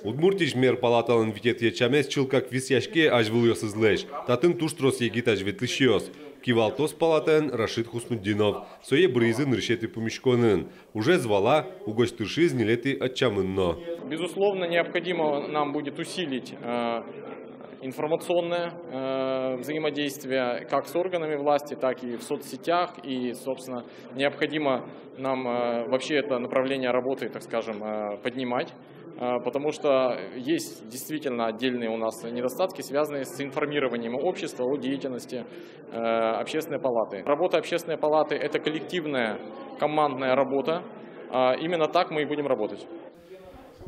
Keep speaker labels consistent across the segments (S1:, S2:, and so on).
S1: Удмуртич мер палаталын витетье чамес чылкак висяшке ажвылёс излэш. Татын туштрос егит ажветлышёс. Кивалтос палатен Рашид Хуснуддинов. Сое брызы нырщеты помешконын. Уже звала угостыши знелеты отчамынно.
S2: Безусловно, необходимо нам будет усилить информационное взаимодействие как с органами власти, так и в соцсетях. И, собственно, необходимо нам вообще это направление работы, так скажем, поднимать. Потому что есть действительно отдельные у нас недостатки, связанные с информированием общества о деятельности общественной палаты. Работа общественной палаты – это коллективная командная работа. Именно так мы и будем работать.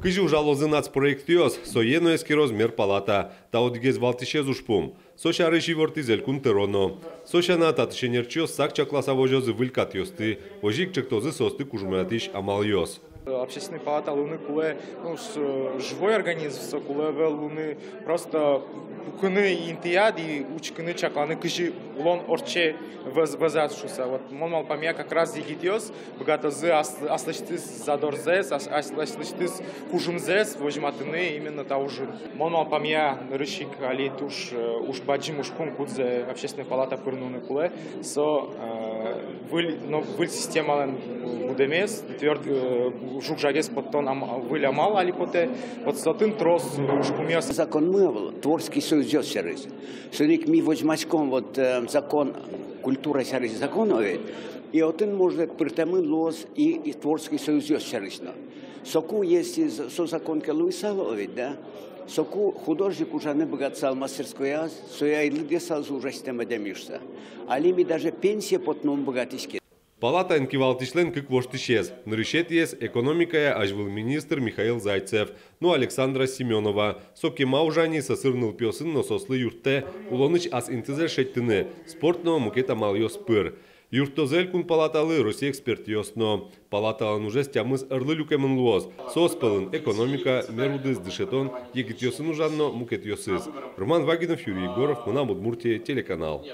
S1: Кыжи ужалозы нацпроектиос, соеноески размер палата, та одгез валтишез ушпум. Сошары живорты зелькун тероно. Сошана татышенерчиос сакча классовожозы вылькатьосты, ожик чектозы состы кужумятиш амальос.
S3: Общественная палата Луны куле, живой организм куле Луны просто куны интиад и учканы чакланы кыжи лон орче возазшуся. Вот мол помя как раз зигитиос, богато зы аслыштыс задорзес, аслыштыс кужумзес, возьматыны именно таужи. Мол помя рычик али уж баджим уж кункудзе общественная палата пырнуны куле, со выль система будемес тверд жукжагес потом выля мало алипоте вот сатын трос шкумес.
S4: Закон мы творческий союз сервис. Сырик ми возьмачком вот закон культура сервис законовый и один может притамын лос и творческий союз сервис. Соку есть со закон Луисалович, да. Соку художник уже не богатцал мастерская, соя и люди сразу уже система демишься. Али ми даже пенсия потом богатейский.
S1: Палата энкивалтишлен как воштишез. Нарышетиес экономикая ажвыл министр Михаил Зайцев, ну Александра Семенова. Соки маужани сосырнул пёсын но сослы юрте, улоныч ас интезер шеттыны, спортного мукета мальёс пыр. Юртозель кун палаталы Россия эксперт ёсно. Палаталан уже стямыз ырлы люкемын луоз. Соспылын экономика, мерудыз дышетон, егит ёсын ужанно мукет ёсыз. Роман Вагинов, Юрий Егоров, Мунам Удмуртия, телеканал.